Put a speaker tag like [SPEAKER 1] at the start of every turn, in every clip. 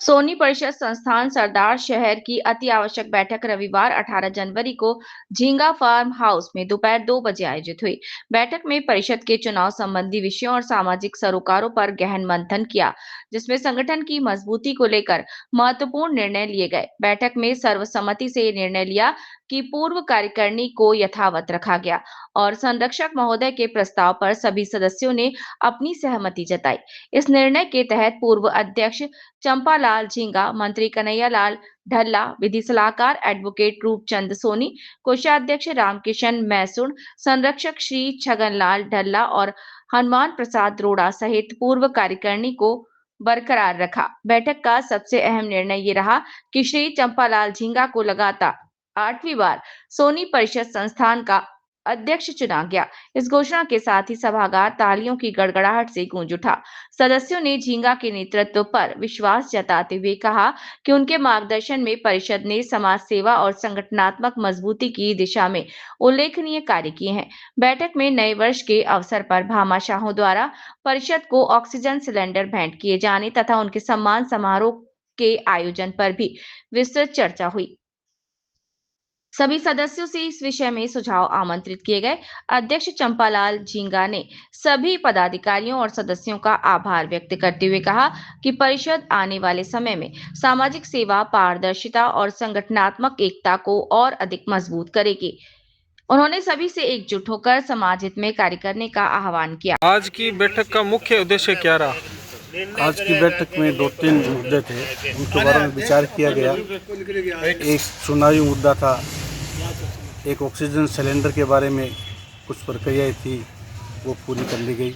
[SPEAKER 1] सोनी परिषद संस्थान सरदार शहर की अति आवश्यक बैठक रविवार 18 जनवरी को झींगा फार्म हाउस में दोपहर 2 बजे आयोजित हुई। बैठक में परिषद के चुनाव संबंधी विषयों और सामाजिक सरोकारों पर गहन मंथन किया, जिसमें संगठन की मजबूती को लेकर महत्वपूर्ण निर्णय लिए गए। बैठक में सर्वसम्मति से निर्णय लिया कि पूर्व कार्यकारिणी को यथावत रखा गया और संरक्षक महोदय के प्रस्ताव पर सभी सदस्यों ने अपनी सहमति जताई। इस निर्णय के तहत पूर्व अध्यक्ष चंपालाल झींगा, मंत्री कन्हैयालाल ढल्ला, विधि सलाहकार एडवोकेट रूपचंद सोनी, कोषाध्यक्ष रामकिशन मैसूर, संरक्षक श्री छगनलाल ढल्ला और हनुमान प्रसाद रोड़ा सहित पूर्व कार्यकारिणी को बरकरार रखा। बैठक का सबसे अहम निर्णय ये रहा कि श्री चंपालाल झींगा को लगातार 8वीं बार सोनी परिषद संस्थान का अध्यक्ष चुना गया। इस घोषणा के साथ ही सभागार तालियों की गड़गड़ाहट से गूंज उठा। सदस्यों ने झींगा के नेतृत्व पर विश्वास जताते हुए कहा कि उनके मार्गदर्शन में परिषद ने समाज सेवा और संगठनात्मक मजबूती की दिशा में उल्लेखनीय कार्य किए हैं। बैठक में नए वर्ष के अवसर पर भामाशाहों द्वारा परिषद को ऑक्सीजन सिलेंडर भेंट किए जाने तथा उनके सम्मान समारोह के आयोजन पर भी विस्तृत चर्चा हुई। सभी सदस्यों से इस विषय में सुझाव आमंत्रित किए गए। अध्यक्ष चंपालाल झींगा ने सभी पदाधिकारियों और सदस्यों का आभार व्यक्त करते हुए कहा कि परिषद आने वाले समय में सामाजिक सेवा, पारदर्शिता और संगठनात्मक एकता को और अधिक मजबूत करेगी। उन्होंने सभी से एकजुट होकर समाज हित में कार्य करने का आह्वान किया।
[SPEAKER 2] आज की बैठक का मुख्य उद्देश्य क्या रहा?
[SPEAKER 3] आज की बैठक में 2-3 मुद्दे थे, उनके बारे में विचार किया गया। एक चुनावी मुद्दा था, एक ऑक्सीजन सिलेंडर के बारे में कुछ प्रक्रियाएं थी, वो पूरी कर ली गई।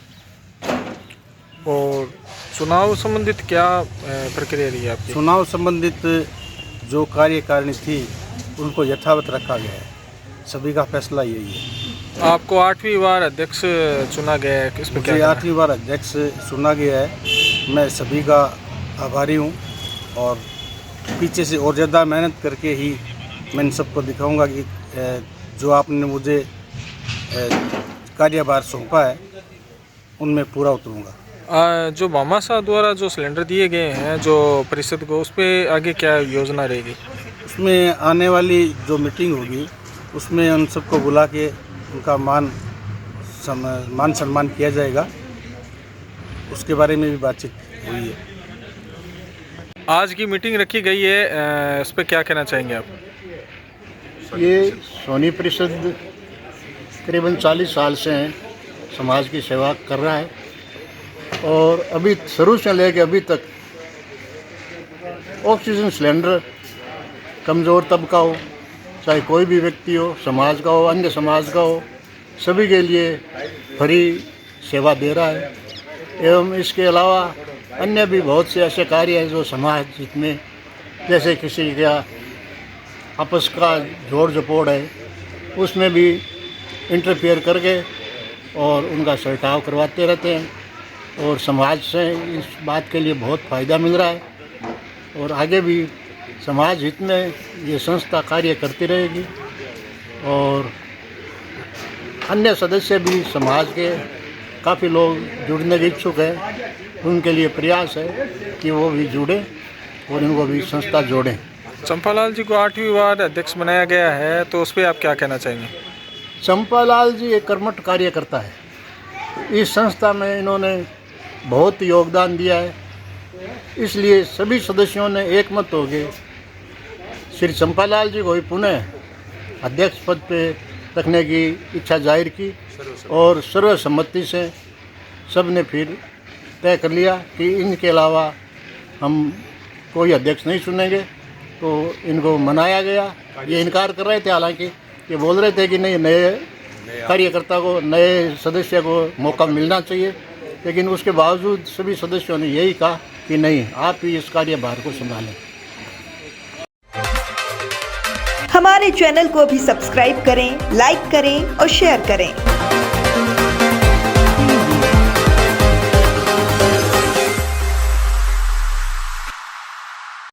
[SPEAKER 2] और चुनाव संबंधित क्या प्रक्रिया रही आपकी?
[SPEAKER 3] चुनाव संबंधित जो कार्यकारिणी थी उनको यथावत रखा गया है, सभी का फैसला यही है।
[SPEAKER 2] आपको 8वीं बार अध्यक्ष चुना गया है, किस पर क्या?
[SPEAKER 3] 8वीं बार अध्यक्ष चुना गया है। मैं सभी का आभारी हूँ और पीछे से और ज़्यादा मेहनत करके ही मैं सबको दिखाऊंगा कि जो आपने मुझे कार्यभार सौंपा है उनमें पूरा उतरूंगा।
[SPEAKER 2] जो भामाशाह द्वारा जो सिलेंडर दिए गए हैं जो परिषद को, उस पर आगे क्या योजना रहेगी?
[SPEAKER 3] उसमें आने वाली जो मीटिंग होगी उसमें उन सबको बुला के उनका मान सम्मान किया जाएगा, उसके बारे में भी बातचीत हुई है।
[SPEAKER 2] आज की मीटिंग रखी गई है, इस पर क्या कहना चाहेंगे आप?
[SPEAKER 4] ये सोनी परिषद करीबन 40 साल से हैं, समाज की सेवा कर रहा है और अभी शुरू से लेकर अभी तक ऑक्सीजन सिलेंडर कमज़ोर तबका हो, चाहे कोई भी व्यक्ति हो, समाज का हो, अन्य समाज का हो, सभी के लिए फ्री सेवा दे रहा है। एवं इसके अलावा अन्य भी बहुत से ऐसे कार्य हैं जो समाज हित में, जैसे किसी का आपस का जोड़ जपोड़ है उसमें भी इंटरफेयर करके और उनका छिड़काव करवाते रहते हैं और समाज से इस बात के लिए बहुत फ़ायदा मिल रहा है और आगे भी समाज हित में ये संस्था कार्य करती रहेगी और अन्य सदस्य भी समाज के काफ़ी लोग जुड़ने के इच्छुक हैं, उनके लिए प्रयास है कि वो भी जुड़े और इनको भी संस्था जोड़ें।
[SPEAKER 2] चंपालाल जी को 8वीं बार अध्यक्ष बनाया गया है, तो उस पर आप क्या कहना चाहेंगे?
[SPEAKER 4] चंपालाल जी एक कर्मठ कार्यकर्ता है, इस संस्था में इन्होंने बहुत योगदान दिया है, इसलिए सभी सदस्यों ने एकमत हो गए श्री चंपालाल जी को ही पुनः अध्यक्ष पद पे रखने की इच्छा जाहिर की और सर्वसम्मति से सब ने फिर तय कर लिया कि इनके अलावा हम कोई अध्यक्ष नहीं चुनेंगे, तो इनको मनाया गया। ये इनकार कर रहे थे, हालांकि ये बोल रहे थे कि नहीं, नए कार्यकर्ता को, नए सदस्य को मौका मिलना चाहिए, लेकिन उसके बावजूद सभी सदस्यों ने यही कहा कि नहीं, आप ही इस कार्यभार को संभालें।
[SPEAKER 5] हमारे चैनल को भी सब्सक्राइब करें, लाइक करें और शेयर करें।